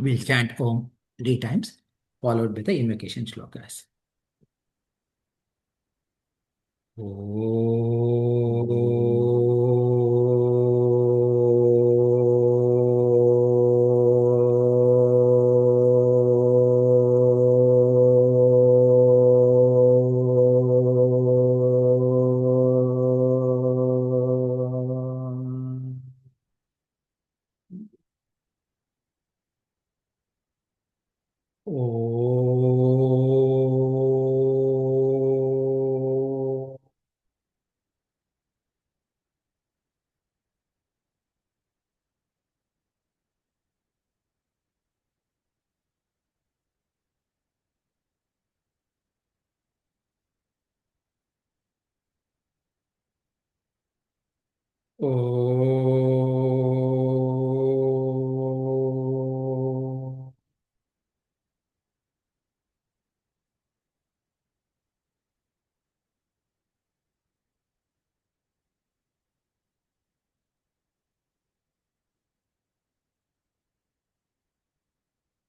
We'll chant Om 3 times, followed by the invocation shlokas.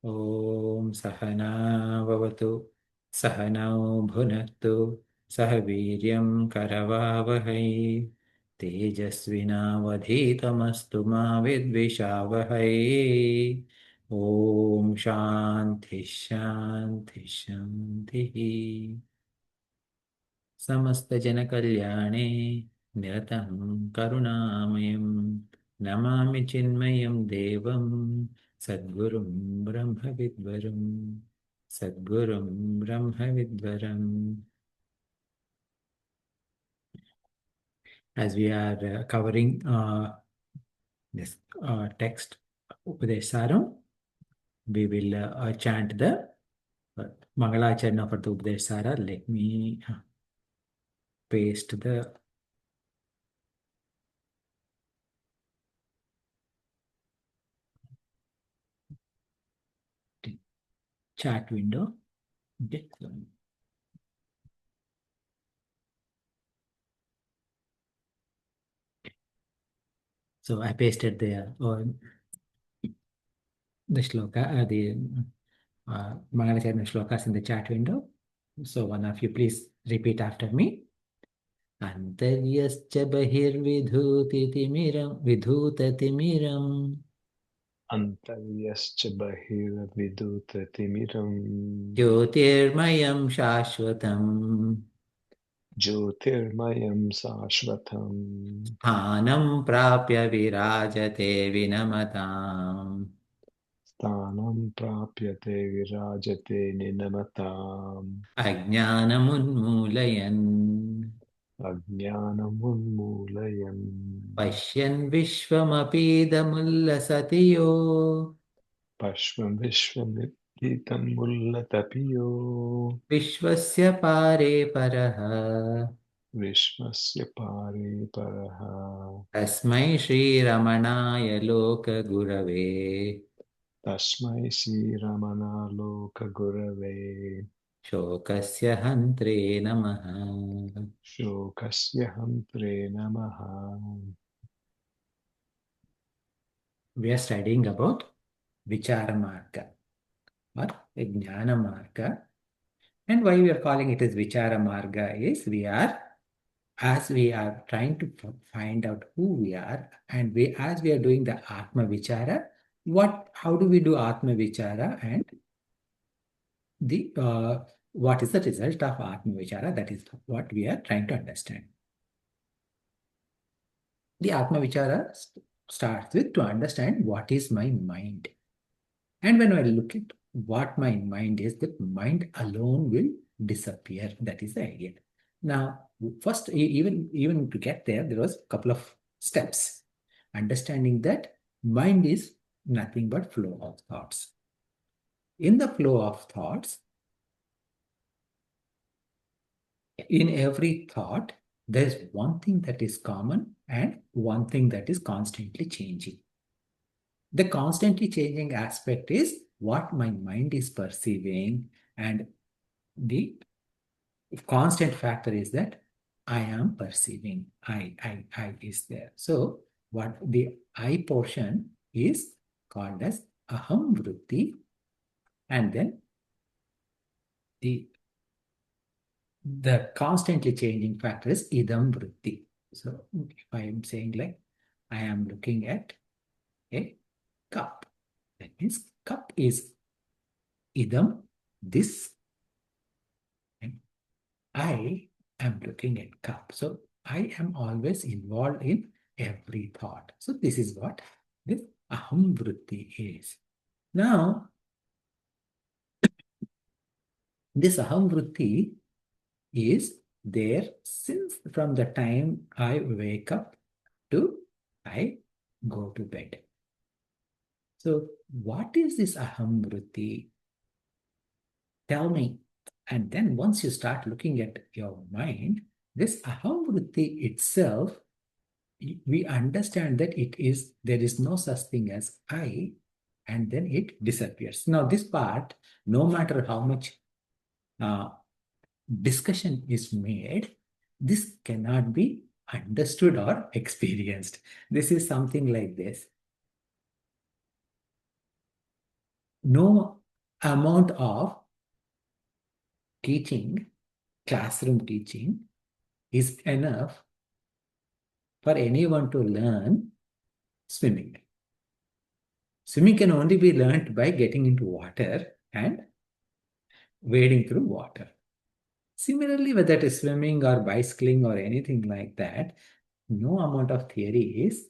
ॐ सहना भवतु सहनौ भुनक्तु सह वीर्यं करवावहै तेजस्विनावधीतमस्तु मा विद्विषावहै ॐ शान्ति शान्ति शान्तिः समस्तजनकल्याणे निरतं करुणामयं नमामि चिन्मयं देवं सद्गुरुं ब्रह्मविद्वरं सद्गुरुं ब्रह्मविद्वरम्. As we are covering this text Upadesha Sara, we will chant the Mangalacharna for the Upadesha Sara. Let me paste the chat window. Okay. So I pasted the shloka, the Mangalacharna shlokas in the chat window. So one of you please repeat after me. Antaryascha bahirvidhutitimiram vidhutatimiram Antaryascha bahirvidutatimiram jyotirmayam shashvatam Jyotirmayam sashvatam sthanam prapya virajate vinamatam Sthanam prapyate virajate ninamatam ajnanamunmulayan Ajnanam unmulayan pashyan vishwamapidamullasatiyo Pashvam vishvamitam mullatapiyo vishwasya pare paraha Vishmasya pare paraha तस्मै श्रीरमणाय लोकगुरवे Tasmai Sri Ramana Loka Gurave शोकस्य हन्त्रे नमः. Shokasya Hantre Namaha. We are studying about Vichara Marga or Jnana Marga. And why we are calling it as Vichara Marga is as we are trying to find out who we are, and as we are doing the Atma Vichara, how do we do Atma Vichara, and the what is the result of Atma Vichara? That is what we are trying to understand. The Atma Vichara starts with to understand what is my mind. And when I look at what my mind is, that mind alone will disappear. That is the idea. Now, first, even to get there, there was a couple of steps. Understanding that mind is nothing but flow of thoughts. In the flow of thoughts, in every thought, there's one thing that is common and one thing that is constantly changing. The constantly changing aspect is what my mind is perceiving, and the constant factor is that I am perceiving. I is there. So what the I portion is called as aham vritti, and then the constantly changing factor is idam vritti. So if I am saying like, I am looking at a cup, that means cup is idam, this, and I am looking at cup. So I am always involved in every thought. So this is what this aham vritti is. Now, this aham vritti is there since from the time I wake up to I go to bed. So what is this aham vritti? Tell me. And then once you start looking at your mind, this aham vritti itself, we understand that there is no such thing as I, and then it disappears. Now this part, no matter how much uh, discussion is made, this cannot be understood or experienced. This is something like this. No amount of teaching, classroom teaching, is enough for anyone to learn swimming. Swimming can only be learned by getting into water and wading through water. Similarly, whether it is swimming or bicycling or anything like that, no amount of theory is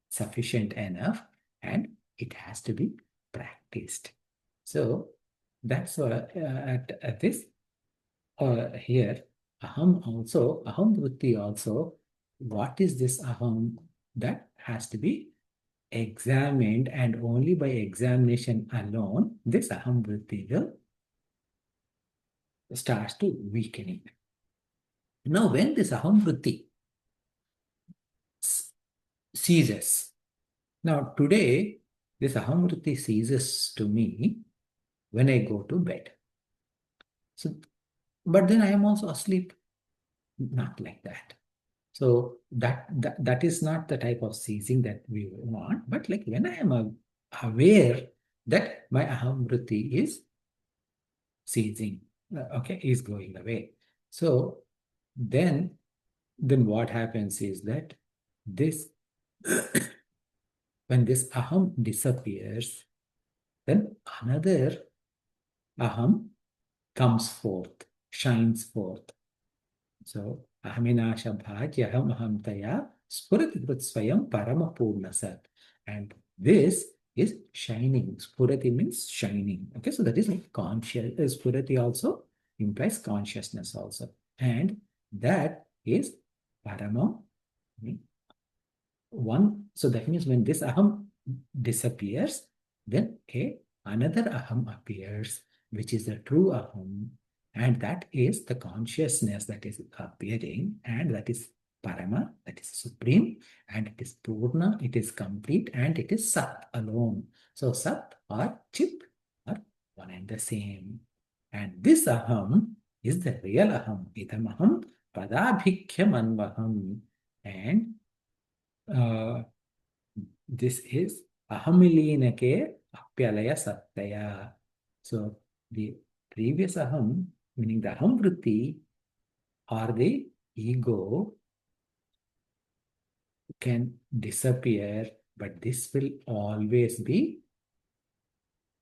sufficient enough, and it has to be practiced. So that's at this here, aham vritti also, what is this aham? That has to be examined, and only by examination alone, this aham vritti will starts to weakening. Now, when this aham vritti ceases, now today, this aham vritti ceases to me when I go to bed. So, but then I am also asleep. Not like that. So that is not the type of ceasing that we want. But like when I am aware that my aham vritti is ceasing, okay, is going away. So then what happens is that this when this aham disappears, then another aham comes forth, shines forth. So ahaminasha bhagyaham aham taya spurati swayam paramapurnasat. And this is shining. Spurati means shining. Okay, so that is like conscious. Spurati also implies consciousness also. And that is paramam. One, so that means when this aham disappears, then another aham appears, which is the true aham, and that is the consciousness that is appearing, and that is parama, that is supreme, and it is purna, it is complete, and it is sat alone. So sat or chit are one and the same. And this aham is the real aham. Idam aham padabhikyam anvaham. And this is ahamilinake apyalaya sattaya. So the previous aham, meaning the aham vritti or the ego, can disappear, but this will always be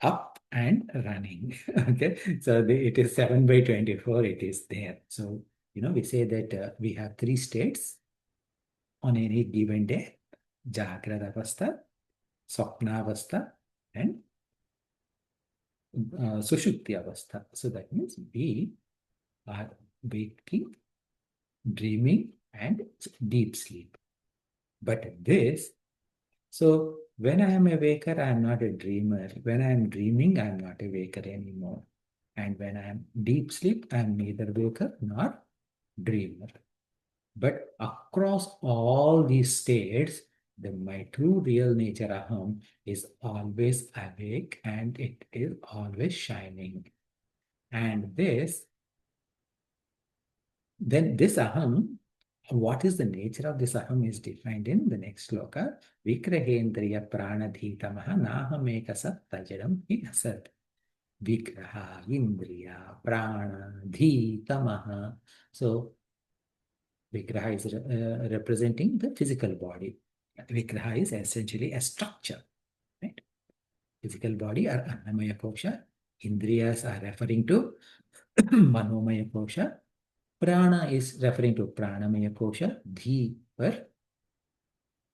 up and running. Okay, so it is 7/24, it is there. So, we say that we have three states on any given day: Jagrada Avastha, Swapnavastha, and Sushupti Avastha. So that means we are waking, dreaming, and deep sleep. But so when I am a waker, I am not a dreamer. When I am dreaming, I am not a waker anymore. And when I am deep sleep, I am neither waker nor dreamer. But across all these states, my true real nature aham is always awake, and it is always shining. And then this aham what is the nature of this aham is defined in the next sloka. Vikrahendriya pranadhitamaha nahameka sat tajadam hi asat. Vigraha, Indriya, Prana, Dhi, Tamaha. So, Vigraha is representing the physical body. Vigraha is essentially a structure, right? Physical body are Annamaya Kosha. Indriyas are referring to Manomaya Kosha. Prana is referring to Pranamaya Kosha. Dhi for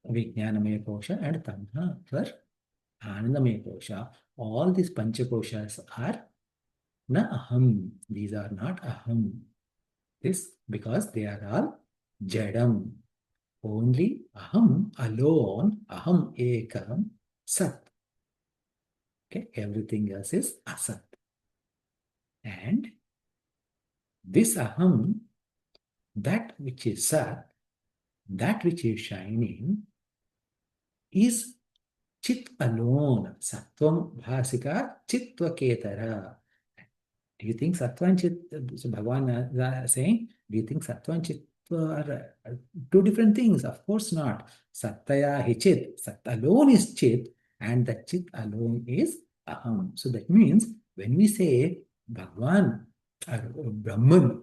Vijnanamaya Kosha and Tamaha for Anandamaya Kosha. All these Panchakoshas are na aham. These are not aham. This because they are all jadam. Only aham alone, aham ekam sat. Okay, everything else is asat. And this aham, that which is sat, that which is shining, is chit alone. Sattvam bhasika chitva ketara. Do you think Sattva and Chit, so Bhagavan saying, do you think Sattva and Chit are two different things? Of course not. Sattaya hi Chit. Sat alone is Chit and the Chit alone is Aham. So that means when we say Bhagavan or Brahman,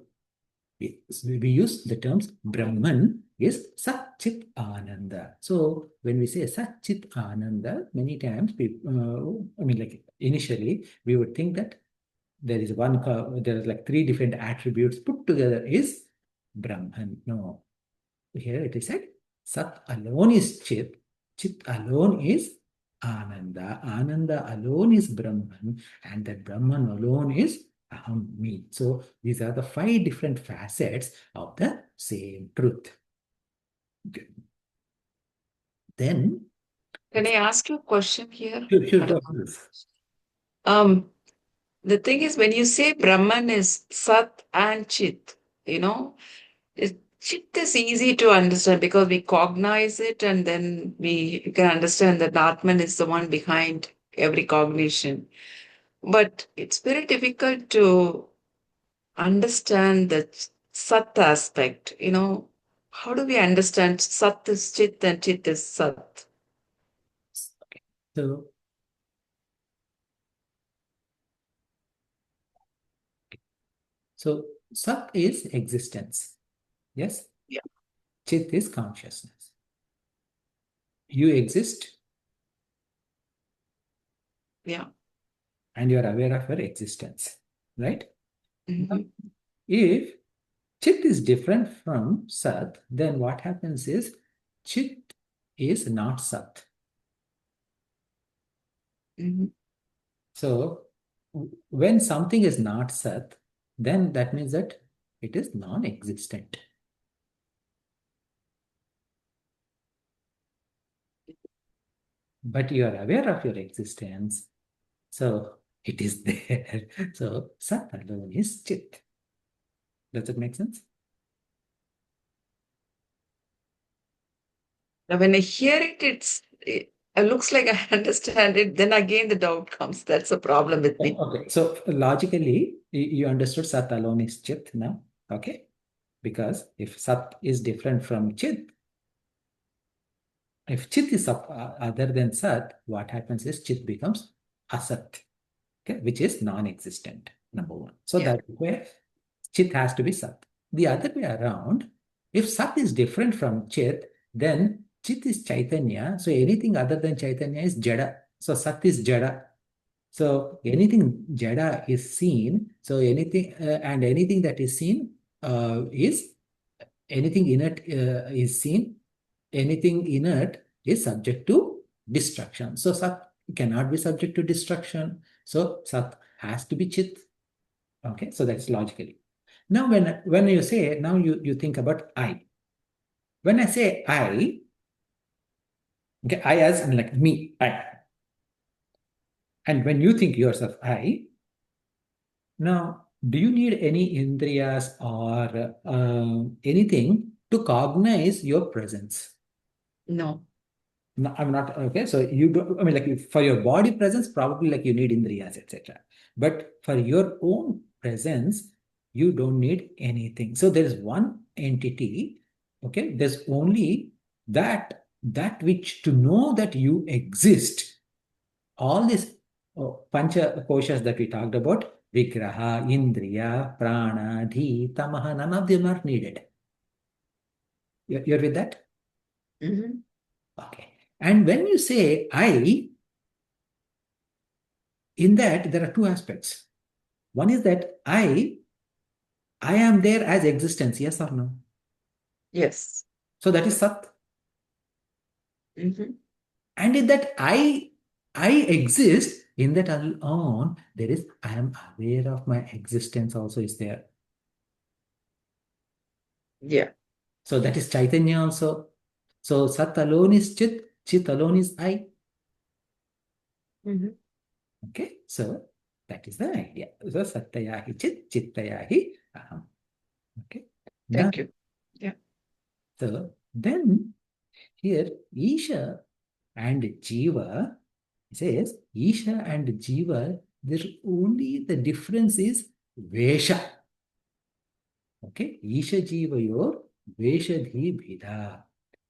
we use the terms Brahman is Sat Chit Ananda. So when we say Sat Chit Ananda, many times people, like initially we would think that there is there is like three different attributes put together is Brahman. No. Here it is said, Sat alone is Chit. Chit alone is Ananda. Ananda alone is Brahman. And that Brahman alone is Aham, me. So these are the 5 different facets of the same truth. Okay. Then, Can I ask you a question here? sure, go ahead. The thing is, when you say Brahman is Sat and Chit, Chit is easy to understand because we cognize it and then we can understand that Atman is the one behind every cognition. But it's very difficult to understand the Sat aspect. How do we understand Sat is Chit and Chit is Sat? So, Sat is existence. Yes? Yeah. Chit is consciousness. You exist. Yeah. And you are aware of your existence, right? Mm-hmm. If Chit is different from Sat, then what happens is Chit is not Sat. Mm-hmm. So when something is not Sat, then that means that it is non-existent. But you are aware of your existence, so it is there. So Sat alone is Chit. Does it make sense? Now, when I hear it looks like I understand it. Then again, the doubt comes. That's a problem with me. Okay, so logically, you understood Sat alone is Chit now, okay? Because if Sat is different from Chit, if Chit is other than Sat, what happens is Chit becomes Asat, okay, which is non-existent, number one. So Yeah. that's where Chit has to be Sat. The other way around, if Sat is different from Chit, then Chit is Chaitanya. So anything other than Chaitanya is Jada. So Sat is Jada. So anything Jada is seen. So anything and anything that is seen is anything inert is seen. Anything inert is subject to destruction. So Sat cannot be subject to destruction. So Sat has to be Chit. Okay, so that's logically. Now when you say, now you think about I. When I say I, okay, I as in like me, I. And when you think yourself I, now do you need any indriyas or anything to cognize your presence? No. No, I'm not okay. So you don't. I mean, like for your body presence, probably like you need indriyas, etc. But for your own presence, you don't need anything. So there is one entity Okay, there's only that which to know that you exist. All these pancha koshas that we talked about, vigraha, indriya, prana, dhi, tamaha, none of them are needed. You're with that? Mm-hmm. Okay. And when you say I, in that there are two aspects. One is that I am there as existence, yes or no? Yes. So that is Sat. Mm-hmm. And in that I exist, in that alone, there is I am aware of my existence also is there. Yeah. So that is Chaitanya also. So Sat alone is Chit, Chit alone is I. Mm-hmm. Okay, so that is the idea. So Sattaya hi Chit, Chittaya hi Aham. Okay. Now, Thank you. Yeah. so then here Isha and Jiva says Isha and Jiva, there only the difference is Vesha. Okay, Isha Jiva yor Veshadhi Bhida.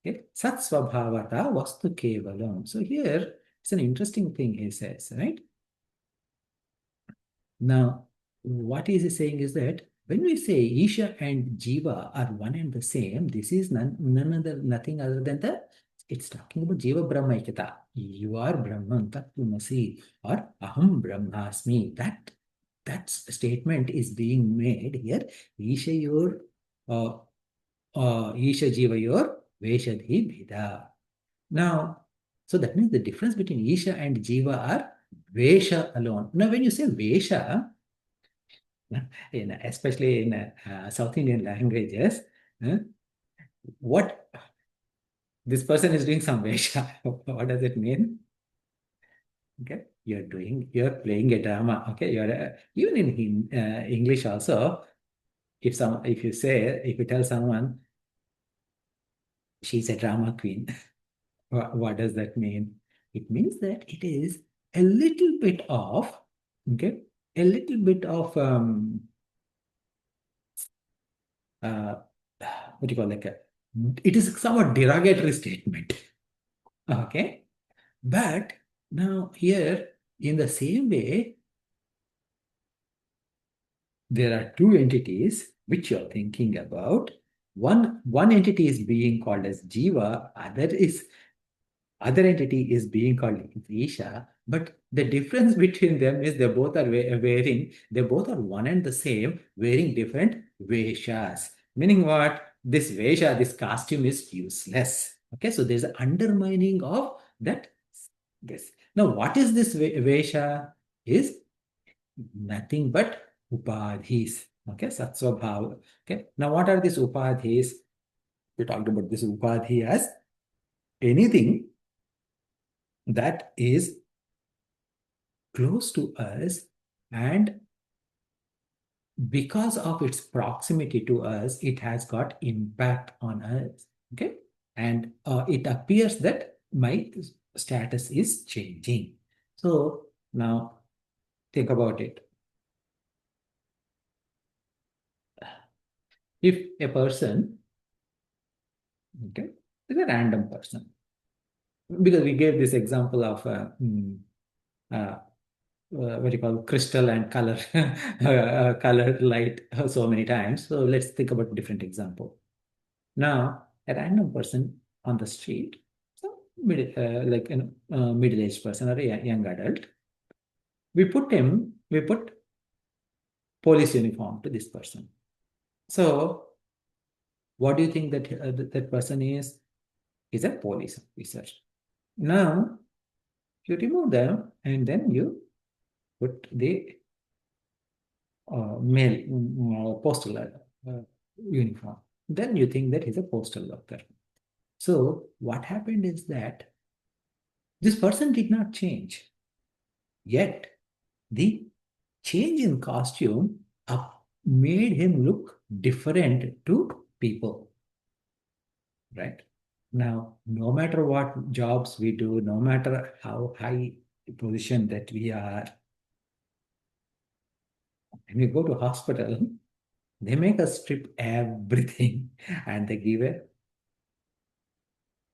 Okay, Sat Swabhavata Vastu Kevalam. So here it's an interesting thing he says, right? Now, what he is saying is that when we say Isha and Jiva are one and the same, this is nothing other than it's talking about Jiva Brahmaikata. You are Brahman, Tattvamasi, or Aham Brahmasmi. That statement is being made here. Isha yor, uh, Isha Jiva yor, Veshadhi Bhida. Now, so that means the difference between Isha and Jiva are Vesha alone. Now, when you say Vesha, especially in South Indian languages, uh, what this person is doing some Vesha. What does it mean? Okay, you're playing a drama. Okay, even in English also, if you tell someone she's a drama queen, what does that mean? It means that it is a little bit of, okay, a little bit of uh, what do you call it is somewhat derogatory statement. Okay, but now here in the same way, there are two entities which you're thinking about. One entity is being called as Jiva, other entity is being called Isha, but the difference between them is they both are one and the same, wearing different Veshas. Meaning what? This Vesha, this costume is useless. Okay, so there's an undermining of that. Yes. Now, what is this Vesha? Is nothing but Upadhis. Okay, Satsvabhava. Okay, now what are these Upadhis? We talked about this Upadhi as anything that is close to us, and because of its proximity to us, it has got impact on us. Okay, and it appears that my status is changing. So now think about it. If a person, okay, is a random person, because we gave this example of uh, what do you call crystal and color, color light so many times. So let's think about a different example. Now, a random person on the street, so middle-aged person or a young adult, we put police uniform to this person. So, what do you think that person is? Is a police officer. Now, you remove them and then you put the mail postal uniform. Then you think that he's a postal worker. So what happened is that this person did not change. Yet the change in costume made him look different to people. Right? Now, no matter what jobs we do, no matter how high position that we are, when we go to hospital, they make us strip everything and they give a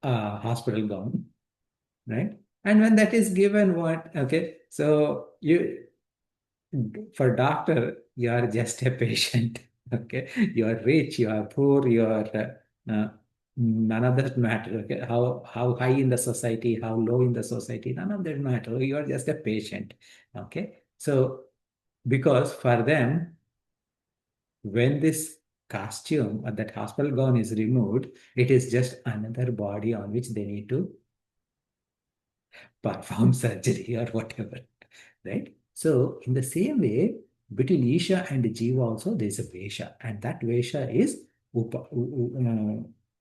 hospital gown, right? And when that is given, what? Okay, so for doctor, you are just a patient. Okay, you are rich, you are poor, you are none of that matter. Okay, how high in the society, how low in the society, none of that matter. You are just a patient. Okay, so because for them, when this costume or that hospital gown is removed, it is just another body on which they need to perform surgery or whatever, right? So in the same way, between Isha and Jiva also there is a Vesha, and that Vesha is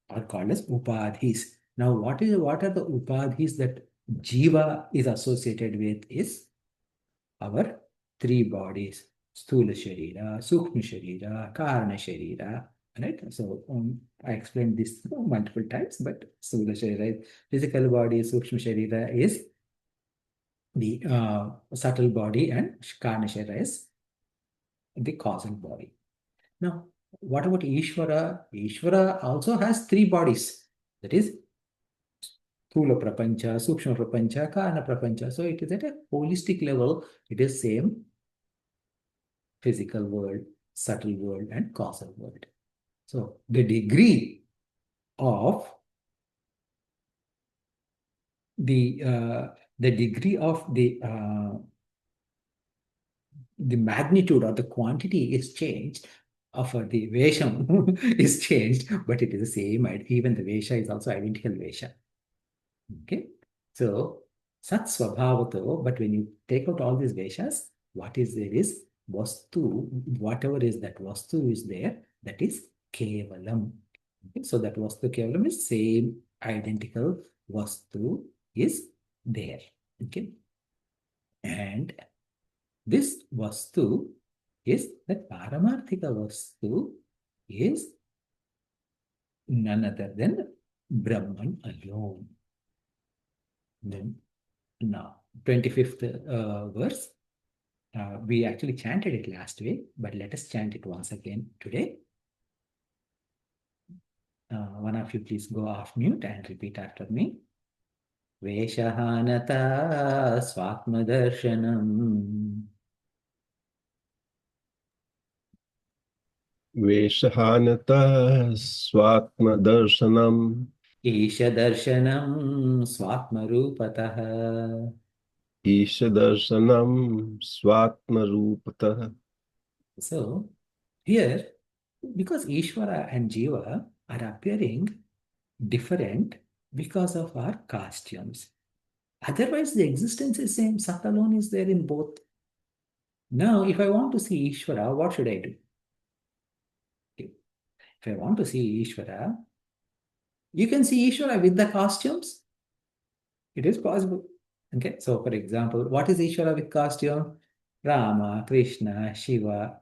are called as Upadhis. Now, what are the Upadhis that Jiva is associated with is our three bodies: Sthula Sharira, Sukshma Sharira, Karana Sharira. Right? So I explained this multiple times, but Sthula Sharira is physical body, Sukshma Sharira is the subtle body, and Karna Sharira is the causal body. Now, what about Ishvara? Ishvara also has three bodies. That is Thula Prapancha, Sukshma Prapancha, Karna Prapancha. So it is at a holistic level, it is same physical world, subtle world, and causal world. So the degree of the degree of the magnitude or the quantity is changed, of the Vesham is changed, but it is the same. Even the Vesha is also identical Vesha. Okay, so Sat Swabhavato, but when you take out all these Veshas, what is there is Vastu, whatever is that Vastu is there, that is Kevalam. Okay, so that Vastu Kevalam is same identical Vastu is there. Okay, and this Vastu is that Paramarthika Vastu is none other than Brahman alone. Then now, 25th verse. We actually chanted it last week, but let us chant it once again today. One of you please go off mute and repeat after me. Veshahanata Swatmadarshanam. Veshahanata Swatmadarshanam. Ishadarshanam Swatmarupatah. ईशदर्शनम स्वात्मरूपतः. So, here, because Ishvara and Jiva are appearing different because of our costumes. Otherwise, the existence is same. Sat alone is there in both. Now, if I want to see Ishvara, what should I do? Okay. If I want to see Ishvara, you can see Ishvara with the costumes. It is possible. Okay. So, for example, what is Ishvara with costume? Rama, Krishna, Shiva,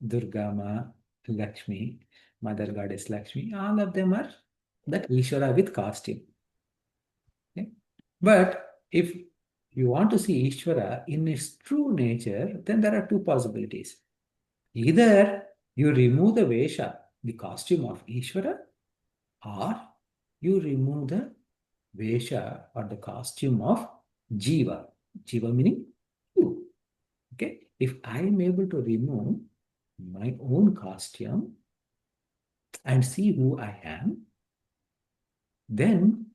Durga Ma, Lakshmi, Mother Goddess Lakshmi. All of them are that Ishvara with costume. Okay. But if you want to see Ishvara in its true nature, then there are two possibilities. Either you remove the Vesha, the costume of Ishvara, or you remove the Vesha or the costume of Jiva. Jiva meaning you. Okay? If I am able to remove my own costume and see who I am, then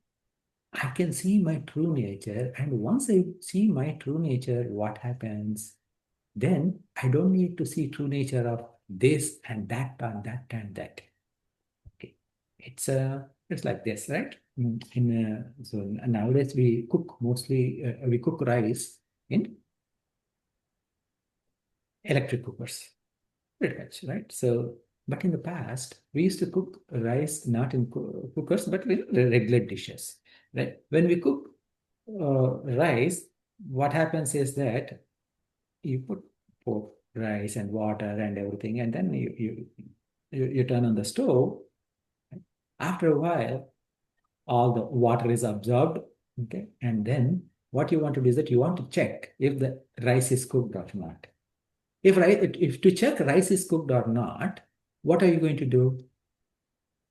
I can see my true nature. And once I see my true nature, what happens? Then I don't need to see true nature of this and that and that and that. Okay, it's like this, right? So nowadays we cook mostly we cook rice in electric cookers, pretty much, right? So, but in the past we used to cook rice not in cookers but in regular dishes, right? When we cook rice, what happens is that you put pork, rice, and water and everything, and then you turn on the stove. After a while, all the water is absorbed. Okay, and then what you want to do is that you want to check if the rice is cooked or not. If to check rice is cooked or not, what are you going to do?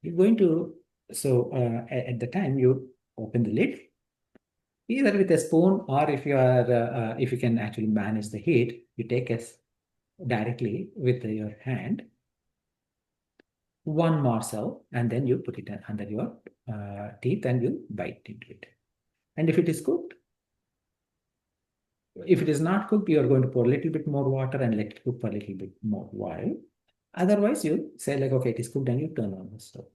You're going to at the time open the lid, either with a spoon or if you can actually manage the heat, you take directly with your hand one morsel and then you put it under your teeth and you bite into it. And if it is cooked, if it is not cooked, you are going to pour a little bit more water and let it cook for a little bit more while. Otherwise, you say like, okay, it is cooked and you turn on the stove.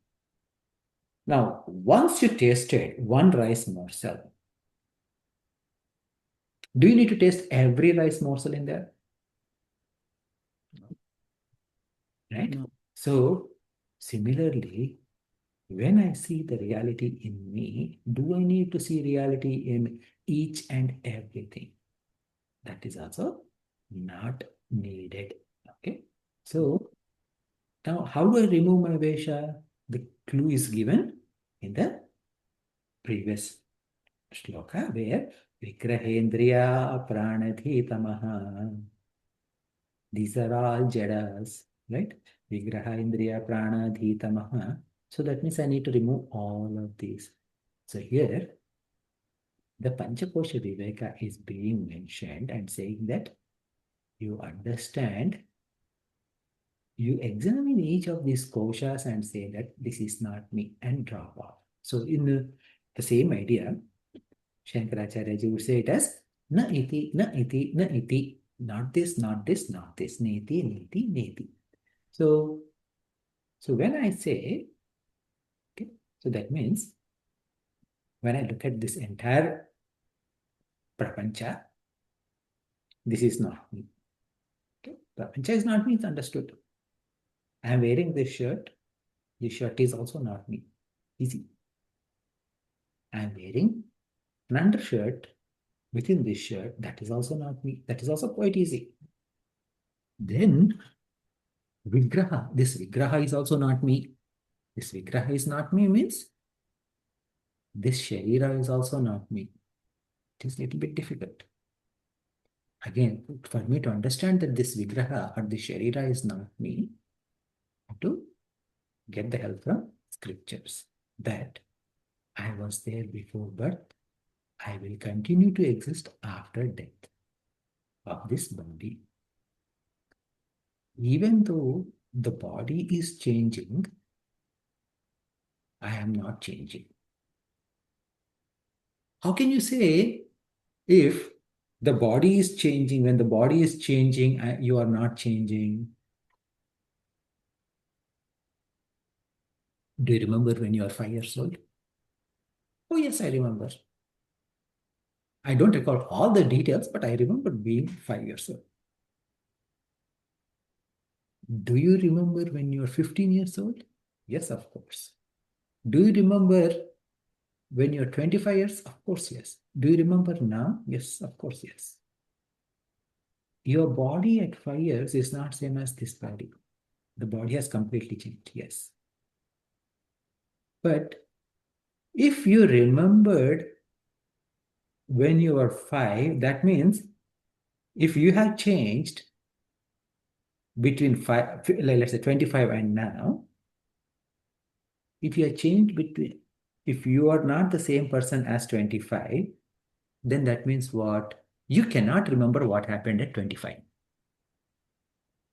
Now, once you tasted one rice morsel, do you need to taste every rice morsel in there? Right? No. So, similarly, when I see the reality in me, do I need to see reality in each and everything? That is also not needed. Okay. So, now how do I remove my Vesha? The clue is given in the previous shloka where Vigrahendriya Pranadhitamaha. These are all jadas, right? Vigraha Indriya Pranadhitamaha. So that means I need to remove all of these. So here, the Panchakosha Viveka is being mentioned and saying that you understand, you examine each of these koshas and say that this is not me and drop off. So in the same idea, Shankaracharya would say it as na iti, na iti, na iti. Not this, not this, not this. Neti, neti, neti. So when I say, okay, so that means when I look at this entire prapancha, this is not me. Okay? Prapancha is not me, it's understood. I am wearing this shirt is also not me. Easy. I am wearing an undershirt within this shirt, that is also not me. That is also quite easy. Then Vigraha, this Vigraha is also not me. This Vigraha is not me means this Sharira is also not me. It is a little bit difficult. Again, for me to understand that this Vigraha or this Sharira is not me, I have to get the help from scriptures that I was there before birth, I will continue to exist after death of this body. Even though the body is changing, I am not changing. How can you say if the body is changing, when the body is changing, you are not changing? Do you remember when you are 5 years old? Oh, yes, I remember. I don't recall all the details, but I remember being 5 years old. Do you remember when you are 15 years old? Yes, of course. Do you remember when you're 25 years? Of course, yes. Do you remember now? Yes, of course, yes. Your body at 5 years is not same as this body. The body has completely changed, yes. But if you remembered when you were 5, that means if you have changed between 5, let's say 25 and now, if you have changed between, if you are not the same person as 25, then that means what? You cannot remember what happened at 25.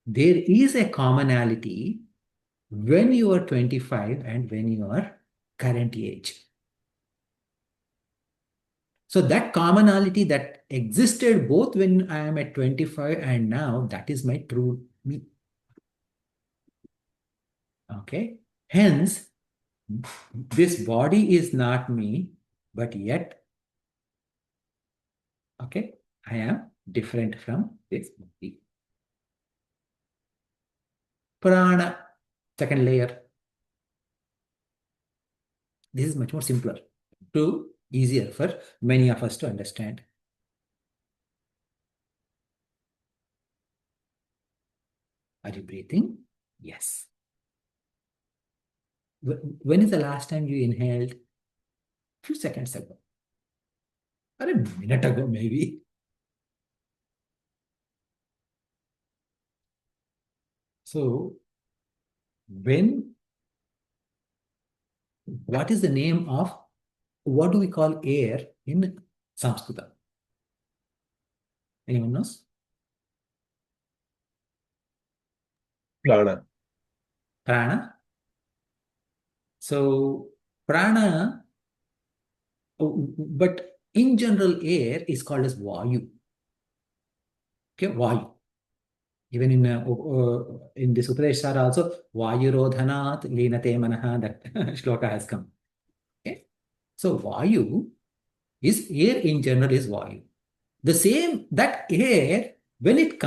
There is a commonality when you are 25 and when you are current age. So that commonality that existed both when I am at 25 and now, that is my true me. Okay. Hence, this body is not me, but yet, okay, I am different from this body. Prana, second layer. This is much more simpler, easier for many of us to understand. Are you breathing? Yes. When is the last time you inhaled? A few seconds ago. Or a minute ago, maybe. So, what is the name of what do we call air in Sanskrit? Anyone knows? Prana. Prana. So prana, but in general, air is called as Vayu. Okay, Vayu. Even in this Upadesha Sara also, Vayu Rodhanat Linate Manaha, that shloka has come. Okay. So Vayu is air in general is Vayu. The same, that air, when it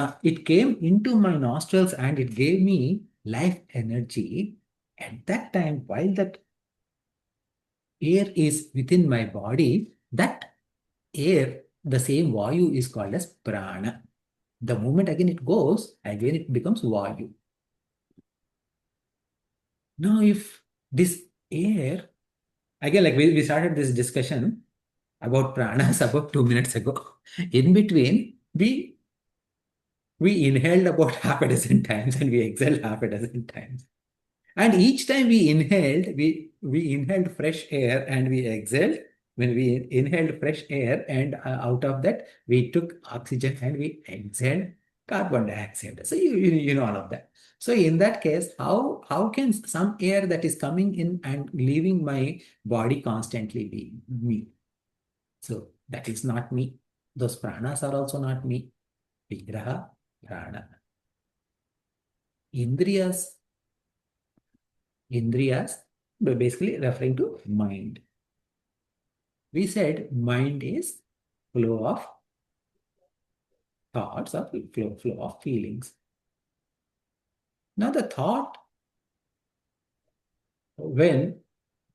came into my nostrils and it gave me life energy, at that time, while that air is within my body, that air, the same Vayu is called as Prana. The moment again it goes, again it becomes Vayu. Now, if this air, again, like we started this discussion about pranas about 2 minutes ago. In between, we inhaled about half a dozen times and we exhaled half a dozen times. And each time we inhaled, we inhaled fresh air and we exhaled. When we inhaled fresh air and out of that, we took oxygen and we exhaled carbon dioxide. So you know all of that. So in that case, how can some air that is coming in and leaving my body constantly be me? So that is not me. Those pranas are also not me. Vigraha, prana. Indriyas, indriyas, basically referring to mind. We said mind is flow of thoughts or flow of feelings. Now the thought, when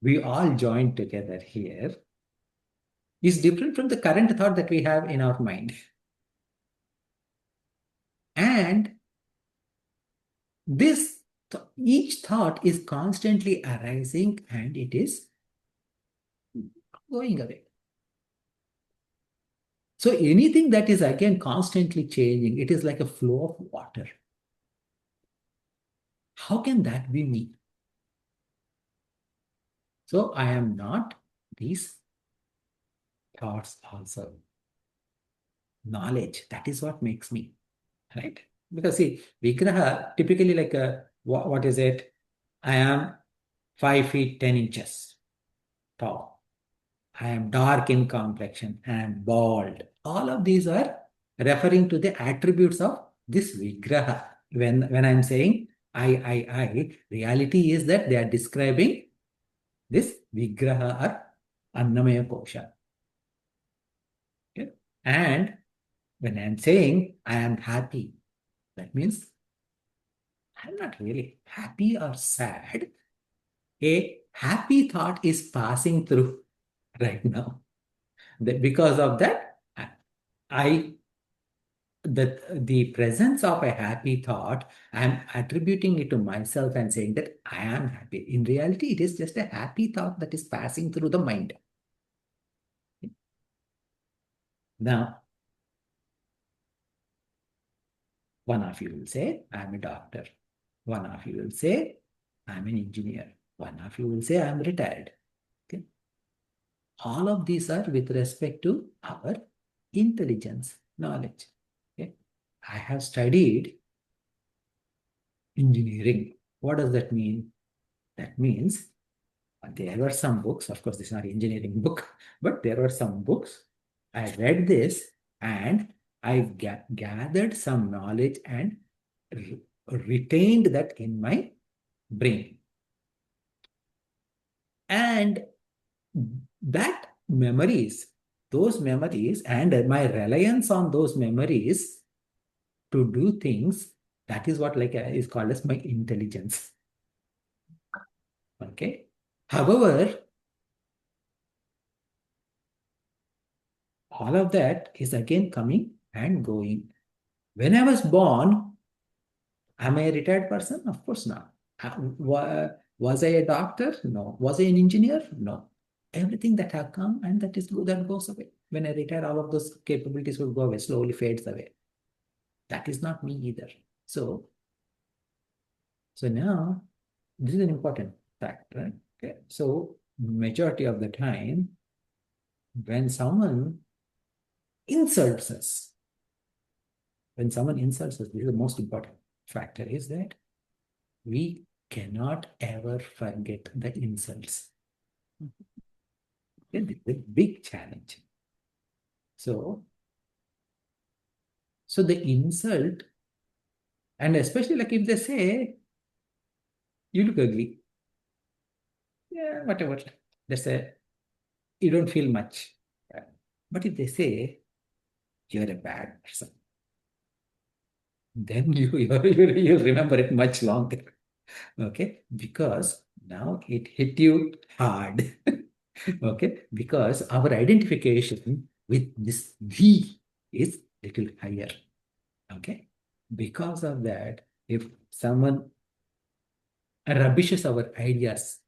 we all join together here, is different from the current thought that we have in our mind. And this, each thought is constantly arising and it is going away. So anything that is again constantly changing, it is like a flow of water. How can that be me? So I am not these thoughts also. Knowledge, that is what makes me, right? Because see, Vigraha, typically like what is it? I am 5 feet 10 inches tall. I am dark in complexion. I am bald. All of these are referring to the attributes of this Vigraha. When I'm saying I, reality is that they are describing this Vigraha or Annamaya Kosha. Okay? And when I'm saying I am happy, that means I'm not really happy or sad. A happy thought is passing through right now. Because of that, I the presence of a happy thought, I'm attributing it to myself and saying that I am happy. In reality, it is just a happy thought that is passing through the mind. Now, one of you will say, I'm a doctor. One of you will say, I'm an engineer. One of you will say, I'm retired. Okay? All of these are with respect to our intelligence, knowledge. Okay? I have studied engineering. What does that mean? That means there were some books, of course, this is not an engineering book, but there were some books. I read this and I gathered some knowledge and retained that in my brain. And that memories, those memories, and my reliance on those memories to do things, that is what is called as my intelligence. Okay. However, all of that is again coming and going. When I was born, am I a retired person? Of course not. Was I a doctor? No. Was I an engineer? No. Everything that have come and that goes away. When I retire, all of those capabilities will go away, slowly fades away. That is not me either. So now this is an important fact, right? Okay. So majority of the time, when someone insults us, this is the most important factor, is that we cannot ever forget the insults. It's a big challenge. So the insult, and especially like if they say, you look ugly, yeah, whatever, they say, you don't feel much. But if they say, you're a bad person, then you remember it much longer. Okay, because now it hit you hard. Okay, because our identification with this we is little higher. Okay, because of that, if someone rubbishes our ideas,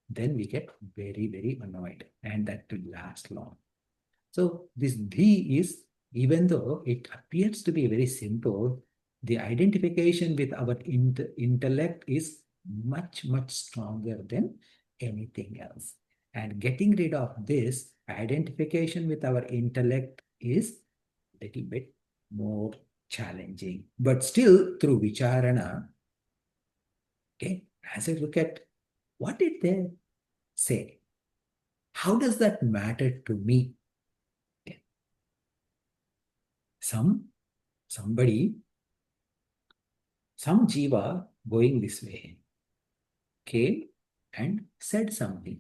then we get very, very annoyed, and that will last long. So this D is, even though it appears to be very simple, the identification with our intellect is much, much stronger than anything else. And getting rid of this identification with our intellect is a little bit more challenging. But still, through Vicharana, okay, as I look at what did they say, how does that matter to me? Okay. Somebody, some jiva going this way came and said something.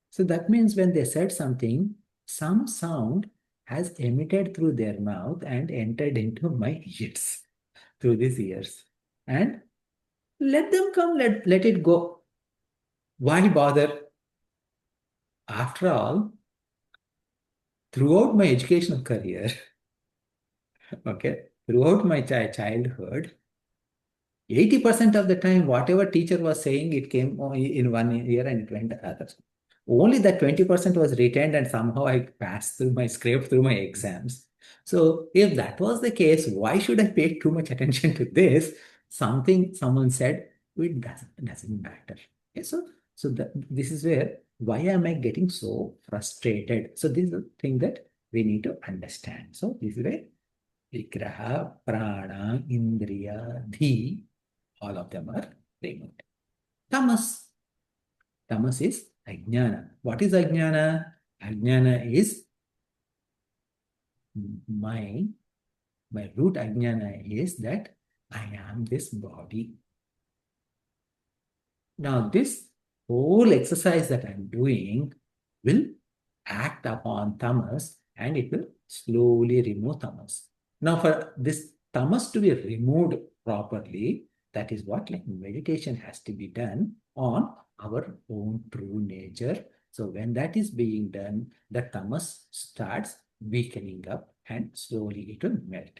So that means when they said something, some sound has emitted through their mouth and entered into my ears, through these ears. And let them come, let it go. Why bother? After all, throughout my educational career, okay, throughout my childhood, 80% of the time, whatever teacher was saying, it came in one ear and it went the other. Only that 20% was retained, and somehow I passed through scraped through my exams. So if that was the case, why should I pay too much attention to this? Someone said, it doesn't matter. Okay, so this is where, why am I getting so frustrated? So this is the thing that we need to understand. So this is where Vigraha, Prana, Indriya, Dhi, all of them are removed. Tamas. Tamas is Ajnana. What is Ajnana? Ajnana is my root Ajnana is that I am this body. Now, this whole exercise that I'm doing will act upon tamas, and it will slowly remove tamas. Now, for this tamas to be removed properly, that is what like meditation has to be done on our own true nature. So when that is being done, the tamas starts weakening up and slowly it will melt.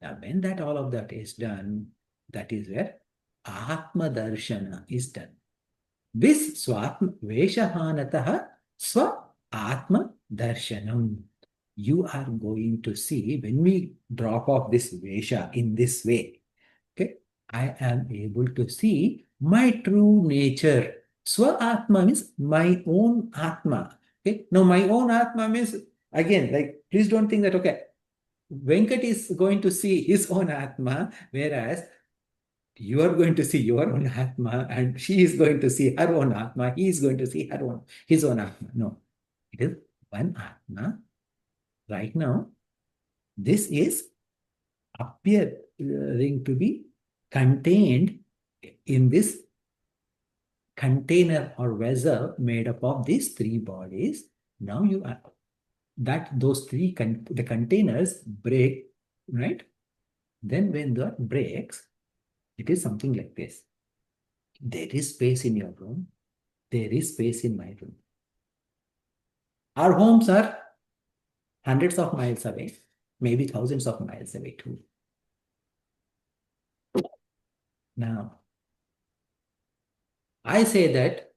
Now, when that all of that is done, that is where Atma Darshana is done. This Swatma Veshahanataha Swa Atma Darshanam. You are going to see when we drop off this Vesha in this way. Okay, I am able to see my true nature. Swa Atma means my own Atma. Okay, now my own Atma means, again, like, please don't think that, okay, Venkat is going to see his own Atma, whereas you are going to see your own Atma, and she is going to see her own Atma, he is going to see his own Atma. No, it is one Atma. Right now, this is appearing to be contained in this container or vessel made up of these three bodies. Now you are that those three the containers break, right? Then when that breaks, it is something like this. There is space in your room. There is space in my room. Our homes are hundreds of miles away, maybe thousands of miles away too. Now, I say that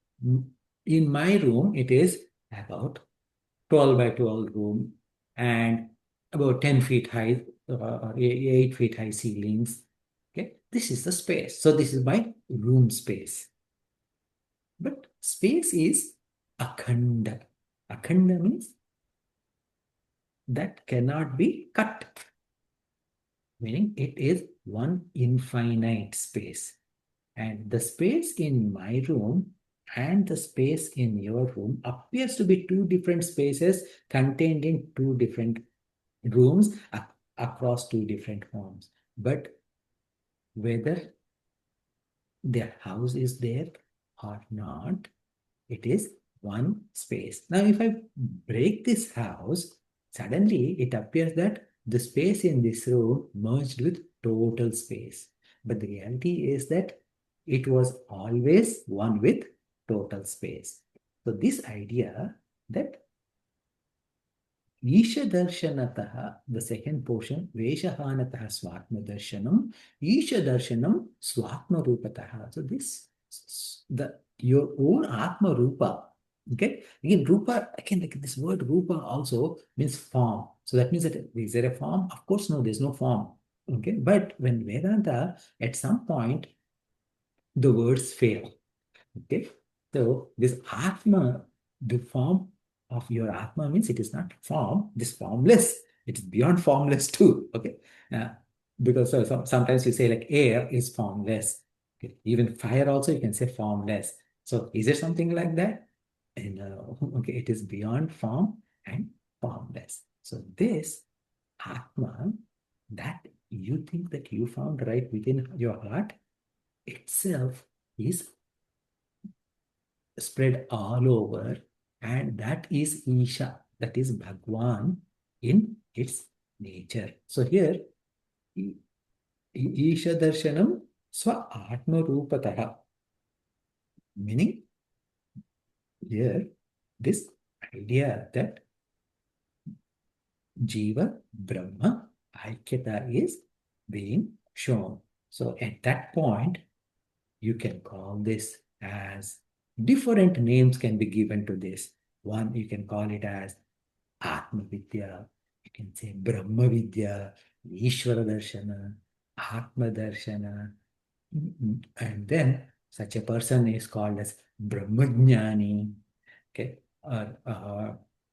in my room, it is about 12 by 12 room and about 10 feet high or 8 feet high ceilings. Okay, this is the space. So this is my room space. But space is akhanda. Akhanda means that cannot be cut, meaning it is one infinite space. And the space in my room and the space in your room appears to be two different spaces contained in two different rooms across two different homes. But whether their house is there or not, it is one space. Now, if I break this house, suddenly it appears that the space in this room merged with total space. But the reality is that it was always one with total space. So this idea that ईशदर्शनतः, the second portion, Veshahanatah Swatmadarshanam, Ishadarshanam Swatmarupatah. So this, your own Atma Rupa. Okay, again, Rupa, again, like this word Rupa also means form. So that means that is there a form? Of course, no, there's no form. Okay, but when Vedanta, at some point, the words fail. Okay, so this Atma, the form of your Atma means it is not form, it is formless. It is beyond formless too. Okay, uh, because sometimes you say like air is formless. Okay. Even fire also you can say formless. So is there something like that? And okay, it is beyond form and formless. So this Atma that you think that you found right within your heart itself is spread all over, and that is Isha, that is Bhagwan in its nature. So here, Isha Darshanam Swa Atma Rupataha, meaning here this idea that Jiva Brahma Aikyata is being shown. So at that point, you can call this as different names can be given to this. One, you can call it as Atma Vidya, you can say Brahma Vidya, Ishvara Darshana, Atma Darshana, and then such a person is called as Brahmajnani. Okay,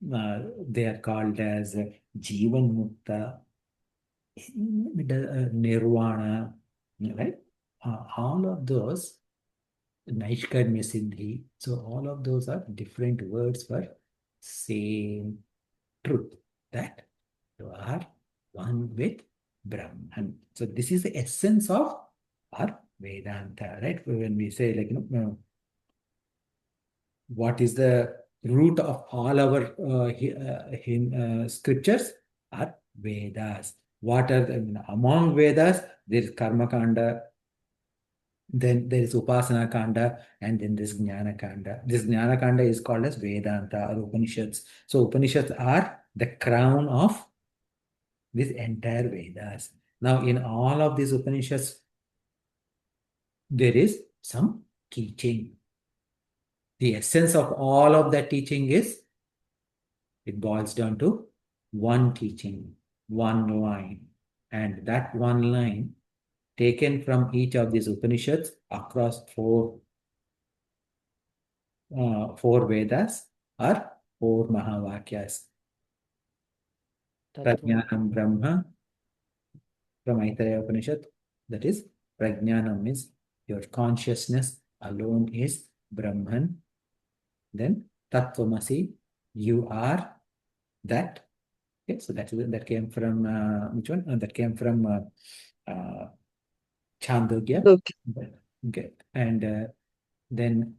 they are called as Jivan Mukta, Nirvana, right? All of those, Naishkarmya Siddhi. So all of those are different words for same truth, that you are one with Brahman. So this is the essence of our Vedanta, right? When we say like, what is the root of all our scriptures are Vedas. What are among Vedas? There is Karma Kanda, then there is Upasana Kanda, and then this Jnana Kanda. This Jnana Kanda is called as Vedanta or Upanishads. So Upanishads are the crown of this entire Vedas. Now, in all of these Upanishads, there is some teaching. The essence of all of that teaching is, it boils down to one teaching, one line. And that one line taken from each of these Upanishads across four Vedas are four Mahavakyas. Prajnanam Brahma from Aitareya Upanishad, that is, Prajnanam means your consciousness alone is Brahman. Then Tattvamasi, you are that. Okay, so that came from which one? That came from Chandogya. Okay. Okay, and then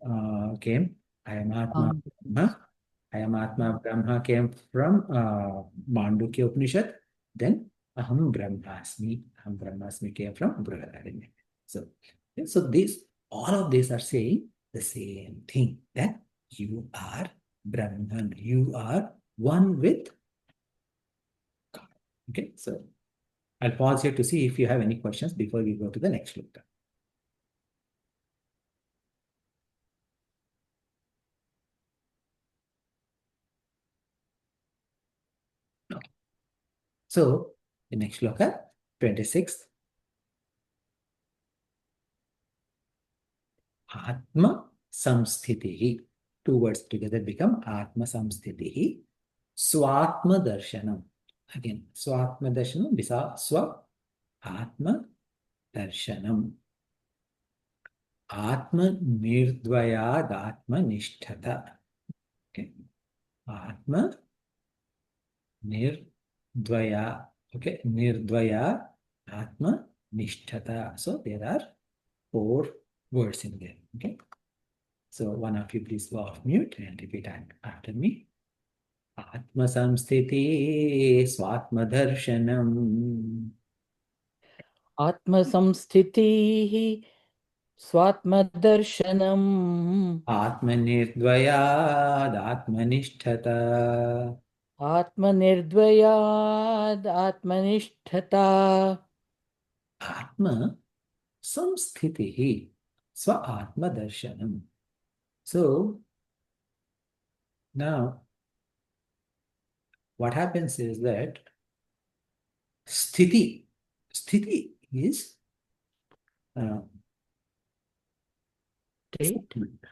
came I am Atma Brahma. I am Atma Brahma came from Mandukya Upanishad. Then Aham Brahmasmi. Aham Brahmasmi came from Brihadaranyaka. So, so all of these are saying the same thing, that you are Brahman. You are one with God. Okay, so I'll pause here to see if you have any questions before we go to the next look. Okay. So the next shloka, 26th. Atma samsthitihi. two words together become Atma Samsthitihi, Swatma Darshanam. Again, Swatma Darshanam, Swa Atma Darshanam. Atma Nirdvayad Atma Nishtata. Okay. Atma Nirdvaya. Okay. Nirdvaya Atma Nishtata. So there are 4 words in there. Okay. So one of you please go off mute and repeat after me. Atma Samsthiti Swatma आत्मसंस्थितिः स्वात्मदर्शनम् Atmanirtvayad Atmanishtata. आत्मनिर्द्वयाद् आत्मनिष्ठता Atma Samsthitihi Swa Atma Darshanam. So now what happens is that Sthiti is statement.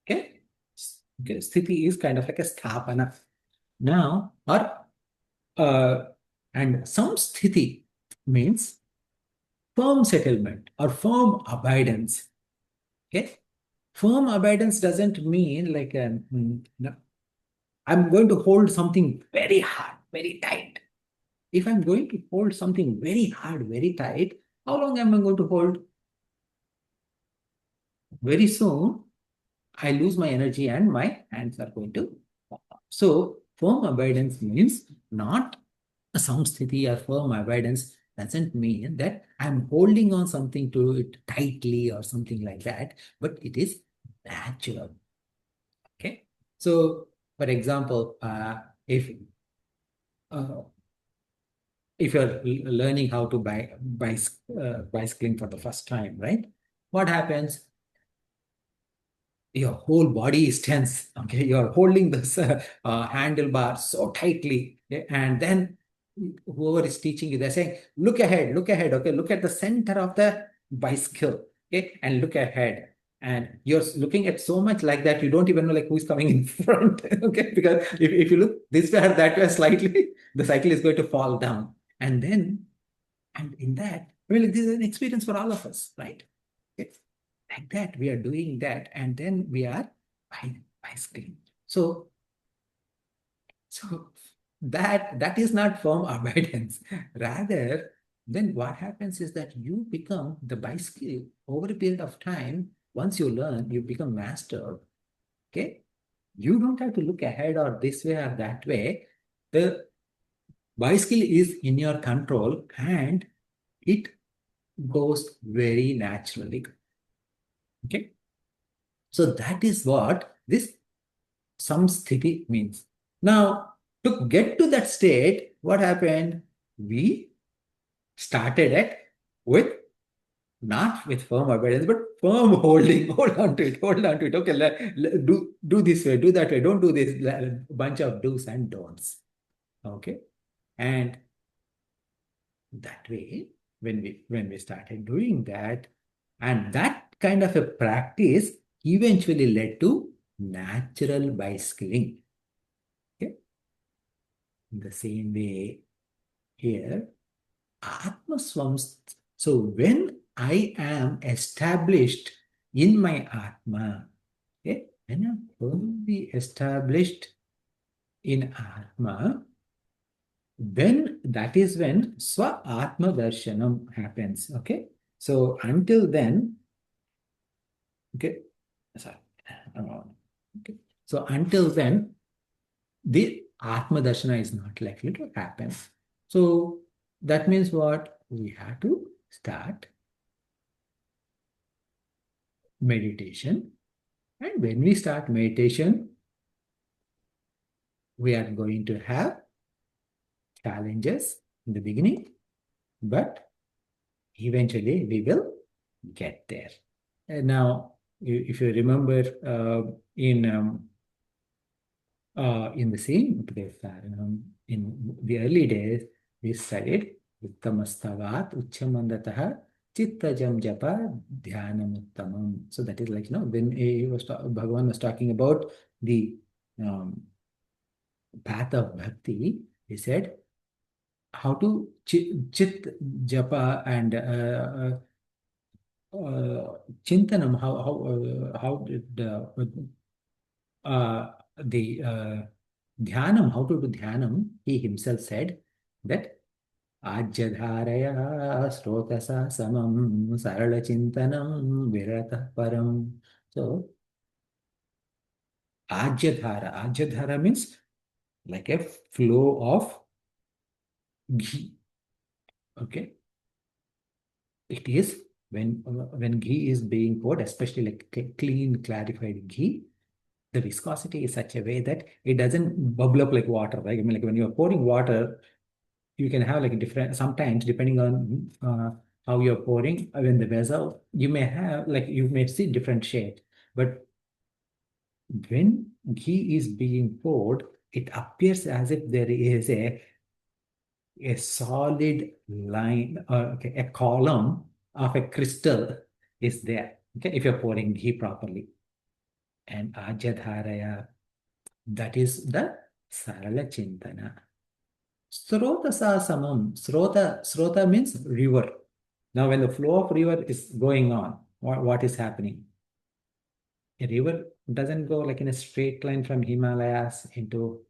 Okay? Okay, Sthiti is kind of like a sthapana. Now, and samsthiti means firm settlement or firm abidance. Okay? Firm abidance doesn't mean like no, I'm going to hold something very hard, very tight. If I'm going to hold something very hard, very tight, how long am I going to hold? Very soon, I lose my energy and my hands are going to fall off. So, firm abidance means not a samsthiti or firm abidance doesn't mean that I'm holding on something to it tightly or something like that, but it is natural. Okay. So, for example, uh, if you're learning how to bicycling for the first time, right? What happens? Your whole body is tense. Okay, you're holding this handlebar so tightly, okay? And then whoever is teaching you, they're saying, look ahead, okay, look at the center of the bicycle, okay, and look ahead. And you're looking at so much like that, you don't even know like who's coming in front, okay, because if you look this way or that way slightly, the cycle is going to fall down. And in that, well, this is an experience for all of us, right? Okay. Like that, we are doing that, and then we are bicycling. So that is not firm abidance. Rather, then what happens is that you become the bicycle over a period of time. Once you learn, you become master. Okay, you don't have to look ahead or this way or that way. The bicycle is in your control, and it goes very naturally. Okay, so that is what this samsthiti means. Now, to get to that state, what happened? We started it with not with firm abidance, but firm holding. Hold on to it. Hold on to it. Okay, do this way, do that way. Don't do this. Bunch of do's and don'ts. Okay, and that way, when we started doing that, and that kind of a practice eventually led to natural bicycling. Okay, in the same way here, Atma Swams. So when I am established in my Atma, okay, when I'm firmly established in Atma, then that is when Swa Atma Darshanam happens. Okay. So until then, okay, sorry. Okay. So until then, the Atma Darshana is not likely to happen. So that means what? We have to start meditation. And when we start meditation, we are going to have challenges in the beginning, but eventually we will get there. And now, if you remember in the same Upadesha Sara, in the early days, we studied Uttamastavat Uchchamandatah Chittajam japa dhyanam uttamam. So that is like, when Bhagavan was talking about the um, path of bhakti, he said how to chit japa and chintanam, how did the dhyanam, how to do dhyanam, he himself said that Ajyadharaya srotasa samam sarala chintanam virata param. So Ajyadhara means like a flow of ghee. Okay, it is when ghee is being poured, especially like clean, clarified ghee, the viscosity is such a way that it doesn't bubble up like water, right? I mean, like when you're pouring water, you can have like different, sometimes depending on how you're pouring, when the vessel, you may have like, you may see different shade. But when ghee is being poured, it appears as if there is a solid line, or okay, a column of a crystal is there. Okay, if you're pouring ghee properly. And Ajadharaya, that is the Sarala Chintana. Srotasa samam. Srota means river. Now, when the flow of river is going on, what is happening? A river doesn't go like in a straight line from Himalayas into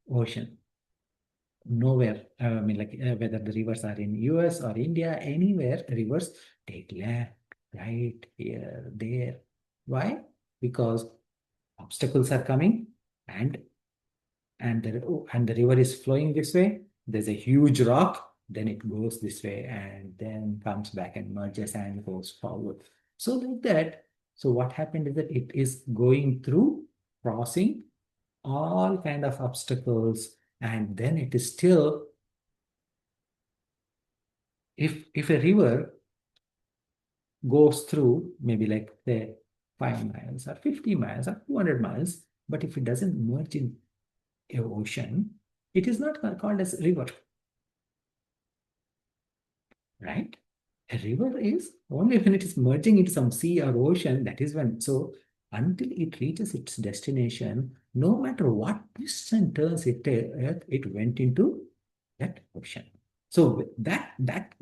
ocean. Nowhere. I mean, like whether the rivers are in US or India, anywhere, rivers take left, right, here, there. Why? Because obstacles are coming, and the river is flowing this way. There's a huge rock, then it goes this way and then comes back and merges and goes forward. So like that. So what happened is that it is going through, crossing all kind of obstacles, and then it is still, if a river goes through maybe like say 5 miles or 50 miles or 200 miles, but if it doesn't merge in a ocean, it is not called as river, right? A river is only when it is merging into some sea or ocean, that is when. So until it reaches its destination, no matter what twists and turns it went into that ocean. So that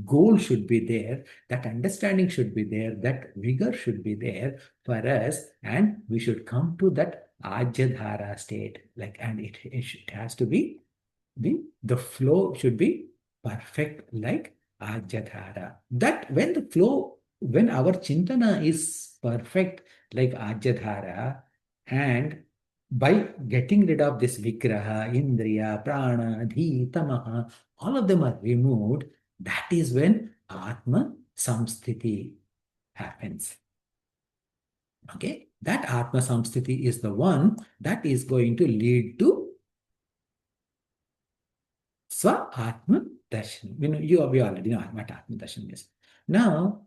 goal should be there, that understanding should be there, that vigor should be there for us, and we should come to that Ajyadhara state. Like, and it has to be the flow should be perfect like Ajyadhara. That when our Chintana is perfect like Ajyadhara, and by getting rid of this Vigraha, Indriya, Prana, Dhi, Tamaha, all of them are removed, that is when Atma Samsthiti happens. Okay, that Atma Samsthiti is the one that is going to lead to Swa Atma Darshan. We already know what Atma Darshan is. Now,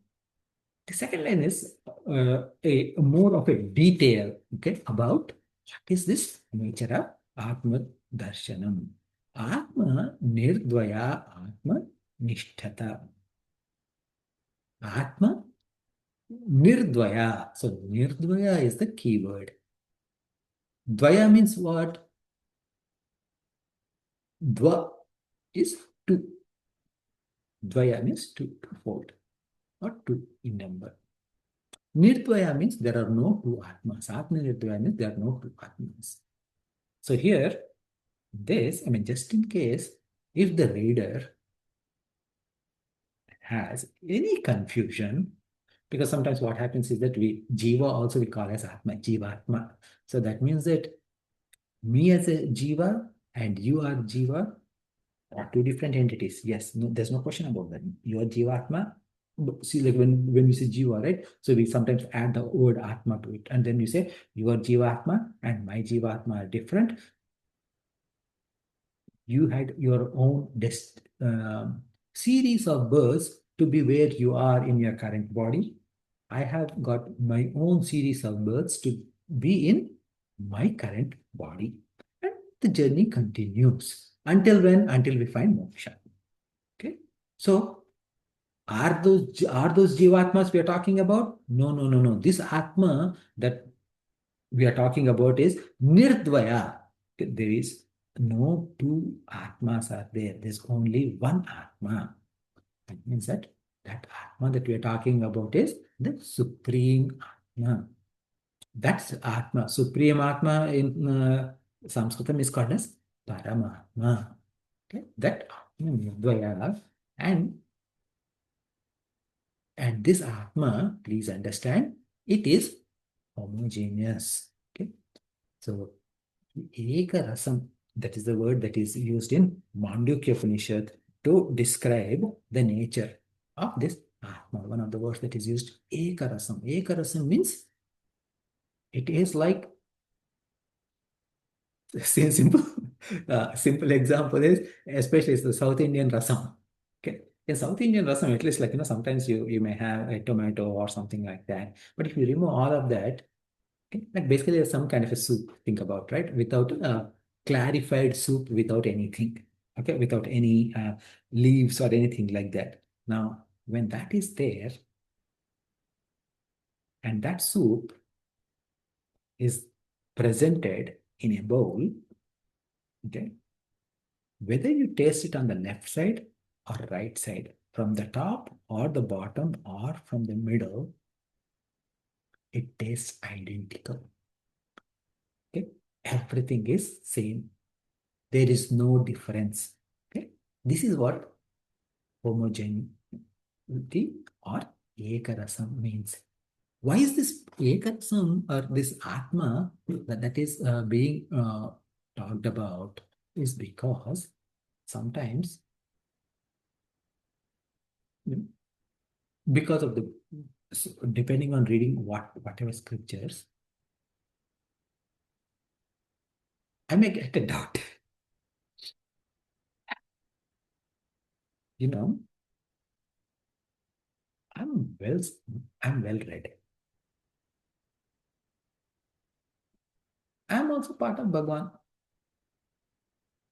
the second line is a more of a detail, okay, about what is this nature of Atma Darshanam. Atma Nirdvaya Atma Nishtata. Atma Nirdvaya. So Nirdvaya is the key word. Dvaya means what? Dva is two. Dvaya means twofold, or two in number. Nirdvaya means there are no two Atmas. Atma Nirdvaya means there are no two Atmas. So here, just in case, if the reader has any confusion, because sometimes what happens is that Jiva also we call as Atma, Jiva Atma. So that means that me as a Jiva and you are Jiva are two different entities. Yes, no, there's no question about that. You are Jiva Atma. See, like when we say Jiva, right? So we sometimes add the word Atma to it. And then you say, your Jiva Atma and my Jiva Atma are different. You had your own series of births to be where you are in your current body. I have got my own series of births to be in my current body. And the journey continues. Until when? Until we find moksha. Okay. So, are those Jivatmas we are talking about? No, no, no, no. This Atma that we are talking about is Nirdvaya. There is no two Atmas are there. There's only one Atma. That means that Atma that we are talking about is the Supreme Atma. That's Atma. Supreme Atma in Sanskritam is called as Paramatma. Okay? That Atma Nirdvaya. And this Atma, please understand, it is homogeneous. Okay? So, Eka Rasam, that is the word that is used in Mandukya Upanishad to describe the nature of this Atma. One of the words that is used, Eka Rasam. Eka Rasam means it is like, simple, simple example is, especially it's the South Indian Rasam. Okay. In South Indian Rasam, at least sometimes you may have a tomato or something like that. But if you remove all of that, okay, like basically it's some kind of a soup, think about, right? Without clarified soup, without anything, okay, without any leaves or anything like that. Now, when that is there, and that soup is presented in a bowl, okay, whether you taste it on the left side or right side, from the top or the bottom or from the middle, it tastes identical. Okay, everything is same. There is no difference. Okay, this is what homogeneity or ekarasam means. Why is this ekarasam or this atma that is being talked about? Is because sometimes, because of the, depending on reading whatever scriptures, I may get a doubt. You know, I'm well, I'm well read. I'm also part of Bhagwan.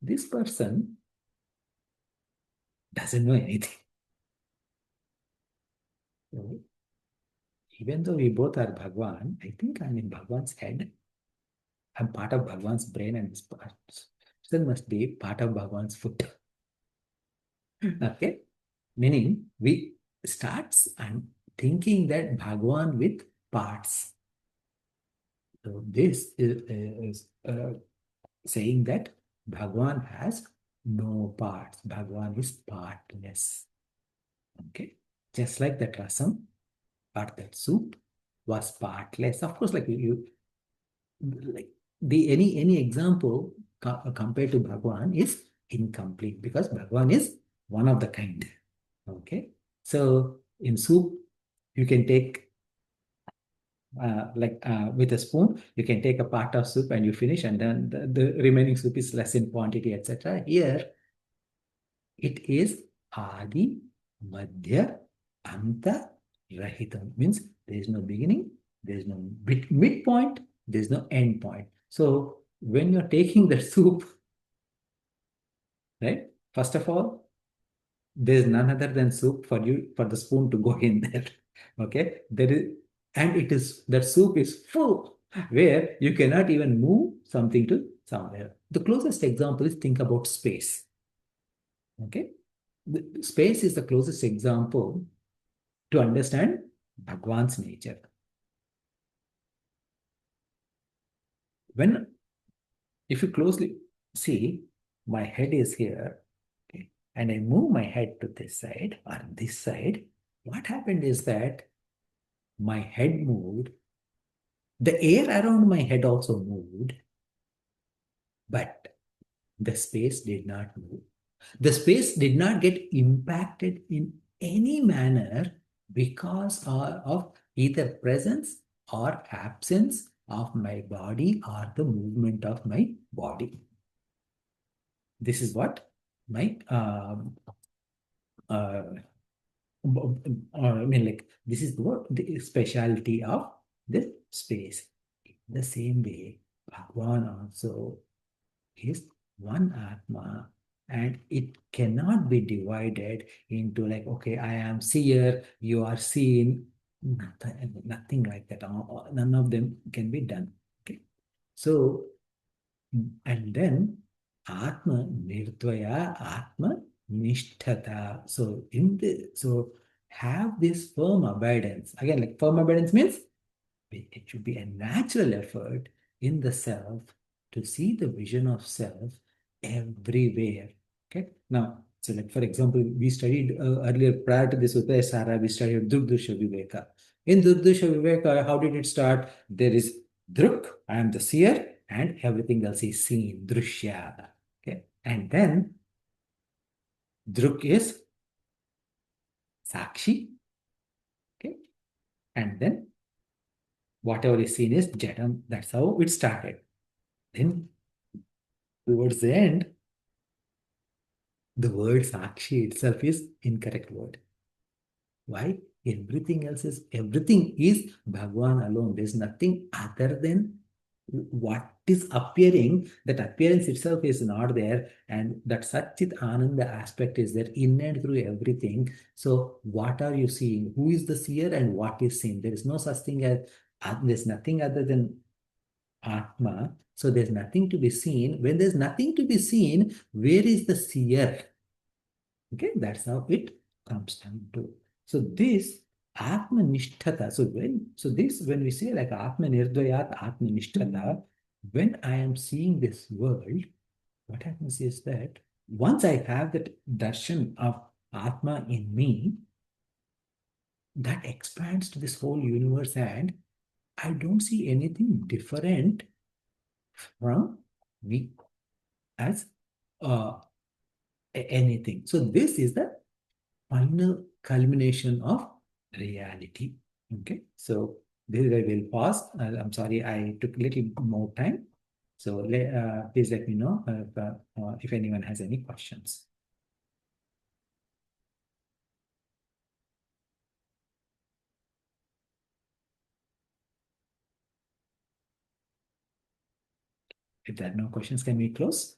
This person doesn't know anything. So, even though we both are Bhagwan, I think I'm in Bhagwan's head. I'm part of Bhagwan's brain, and this person must be part of Bhagwan's foot. Okay? Meaning, we starts and thinking that Bhagwan with parts. So this is saying that Bhagwan has no parts. Bhagwan is partless. Okay? Just like that rasam or that soup was partless. Of course, like any example compared to Bhagwan is incomplete because Bhagwan is one of the kind. Okay? So in soup, you can take with a spoon, you can take a part of soup and you finish, and then the remaining soup is less in quantity, etc. Here, it is Adi, Madhya, Anta, Rahitam. Means there is no beginning, there is no midpoint, there is no end point. So when you're taking the soup, right, first of all, there is none other than soup for you, for the spoon to go in there. Okay, there is, and it is, that soup is full where you cannot even move something to somewhere. The closest example is, think about space. Okay, the space is the closest example to understand Bhagwan's nature. When, if you closely see, my head is here, okay, and I move my head to this side or this side, what happened is that my head moved, the air around my head also moved, but the space did not move. The space did not get impacted in any manner because of either presence or absence of my body or the movement of my body. This is what my this is what the speciality of this space. In the same way, Bhagwan also is one Atma and it cannot be divided into like, okay, I am seer, you are seen. Nothing like that. None of them can be done. Okay. So, and then Atma Nirdvaya, Atma Nishtata. So have this firm abidance. Again, like firm abidance means it should be a natural effort in the self to see the vision of self everywhere. Okay. Now, so like for example, we studied earlier prior to this Upadesha Sara, we studied Drukdusha Viveka. In Drukdusha Viveka, how did it start? There is Druk, I am the seer, and everything else is seen, Drushya. Okay. And then Druk is Sakshi. Okay. And then whatever is seen is Jadam. That's how it started. Then towards the end, the word Sakshi itself is incorrect word. Why? Everything is Bhagwan alone. There's nothing other than what is appearing. That appearance itself is not there, and that Satchit Ananda aspect is there in and through everything. So what are you seeing? Who is the seer and what is seen? There is no such thing as there's nothing other than Atma. So there's nothing to be seen. When there's nothing to be seen, where is the seer? Okay, that's how it comes down to. So this Atma Nishtata. When we say like Atma Nirdvayat, Atma Nishtata, when I am seeing this world, what happens is that once I have that darshan of Atma in me, that expands to this whole universe, and I don't see anything different from me as uh, anything. So this is the final culmination of reality. Okay, so this is where we'll pause. I'm sorry I took a little more time. So please let me know if anyone has any questions. If there are no questions, can we close?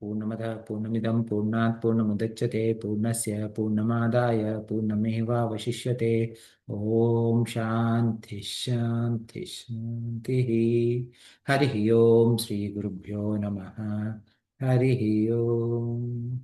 पूर्णमदः पूर्णमिदं पूर्णात् पूर्णमुदच्यते पूर्णस्य पूर्णमादाय पूर्णमेवावशिष्यते ॐ शान्ति शान्ति शान्तिः हरिः ॐ श्रीगुरुभ्यो नमः हरिः ॐ